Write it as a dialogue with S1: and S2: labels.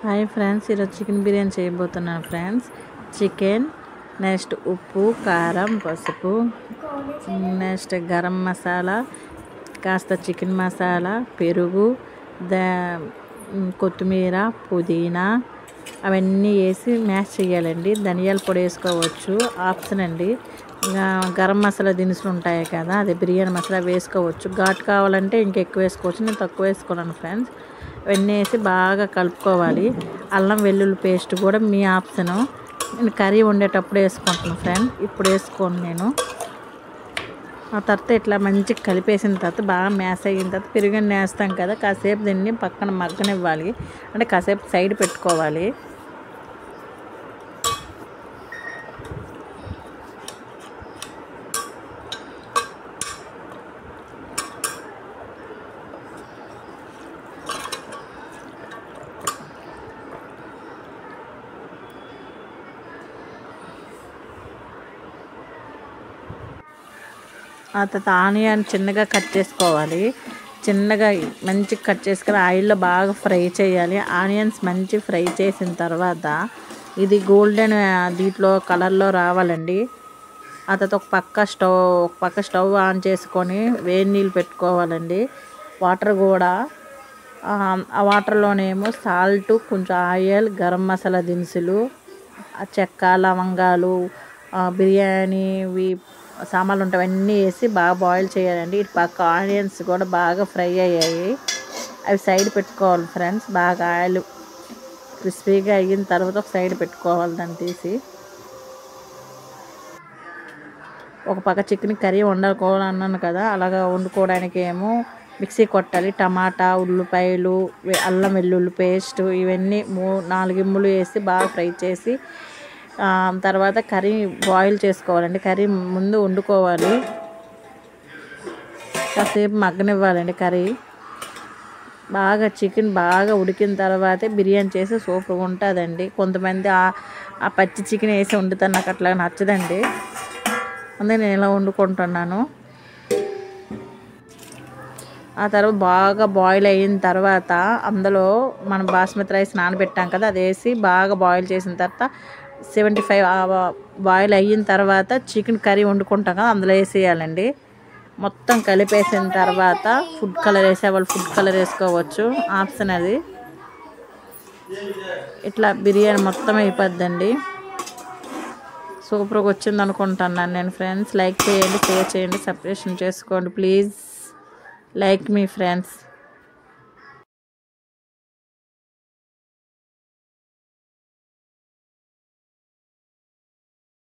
S1: Hi friends, ఈరోజు chicken biryani చేయబోతున్నాను friends. Chicken, next ఉప్పు, కారం, పసుపు, నెక్స్ట్ గరం మసాలా, కాస్త చికెన్ మసాలా, పెరుగు, కొత్తిమీర, పుదీనా అవన్నీ వేసి మ్యాష్ చేయాలండి. ధనియాల పొడి వేసుకోవచ్చు, ఆప్షన్ అండి. గరం మసాలా దినుసులు ఉంటాయి కదా, అదే బిర్యానీ మసాలా వేసుకోవచ్చు. ఘాటు కావాలంటే ఇంకెక్కువ వేసుకోవచ్చు, నేను తక్కువ వేసుకున్నాను ఫ్రెండ్స్. ఇవన్నీ వేసి బాగా కలుపుకోవాలి. అల్లం వెల్లుల్లి పేస్ట్ కూడా మీ ఆప్షను. నేను కర్రీ వండేటప్పుడు వేసుకుంటున్నాను ఫ్రెండ్, ఇప్పుడు వేసుకోను నేను. ఆ తర్వాత ఇట్లా మంచిగా కలిపేసిన తర్వాత బాగా మ్యాష్ అయిన తర్వాత పెరుగని వేస్తాం కదా, కాసేపు దీన్ని పక్కన మగ్గనివ్వాలి. అంటే కాసేపు సైడ్ పెట్టుకోవాలి. ఆ తర్వాత ఆనియన్ చిన్నగా కట్ చేసుకోవాలి. చిన్నగా మంచిగా కట్ చేసుకొని ఆయిల్లో బాగా ఫ్రై చేయాలి. ఆనియన్స్ మంచి ఫ్రై చేసిన తర్వాత ఇది గోల్డెన్ దీంట్లో కలర్లో రావాలండి. ఆ తర్వాత ఒక పక్క స్టవ్ ఆన్ చేసుకొని వేడి నీళ్ళు పెట్టుకోవాలండి. వాటర్ కూడా ఆ వాటర్లోనేమో సాల్ట్, కొంచెం ఆయిల్, గరం మసాలా దినుసులు, చెక్క, లవంగాలు, బిర్యానీవి సామాన్లు ఉంటాయి అన్నీ వేసి బాగా బాయిల్ చేయాలండి. ఇటు పక్క ఆనియన్స్ కూడా బాగా ఫ్రై అయ్యాయి, అవి సైడ్ పెట్టుకోవాలి ఫ్రెండ్స్. బాగా ఆయిల్ క్రిస్పీగా అయిన తర్వాత ఒక సైడ్ పెట్టుకోవాలి. దాన్ని తీసి ఒక పక్క చికెన్ కర్రీ వండుకోవాలన్నాను కదా, అలాగా వండుకోవడానికి ఏమో మిక్సీ కొట్టాలి. టమాటా, ఉల్లిపాయలు, అల్లం వెల్లుల్లి పేస్ట్ ఇవన్నీ 4 ఇమ్ములు వేసి బాగా ఫ్రై చేసి తర్వాత కర్రీ బాయిల్ చేసుకోవాలండి. కర్రీ ముందు వండుకోవాలి, కాసేపు మగ్గనివ్వాలండి. కర్రీ బాగా చికెన్ బాగా ఉడికిన తర్వాతే బిర్యానీ చేసి సూపర్గా ఉంటుందండి. కొంతమంది ఆ పచ్చి చికెన్ వేసి వండుతారు, నాకు అట్లా నచ్చదండి. అందుకే నేను ఇలా వండుకుంటున్నాను. ఆ తర్వాత బాగా బాయిల్ అయిన తర్వాత అందులో మనం బాస్మతి రైస్ నానబెట్టాం కదా, అది వేసి బాగా బాయిల్ చేసిన తర్వాత 75 బాయిల్ అయిన తర్వాత చికెన్ కర్రీ వండుకుంటాం కదా, అందులో వేసేయాలండి. మొత్తం కలిపేసిన తర్వాత ఫుడ్ కలర్ వేసేవాళ్ళు ఫుడ్ కలర్ వేసుకోవచ్చు, ఆప్షన్ అది. ఇట్లా బిర్యానీ మొత్తం అయిపోద్దండి. సూపర్గా వచ్చింది అనుకుంటున్నాను నేను ఫ్రెండ్స్. లైక్ చేయండి, షేర్ చేయండి, సబ్స్క్రైబ్ చేసుకోండి ప్లీజ్. Like me friends.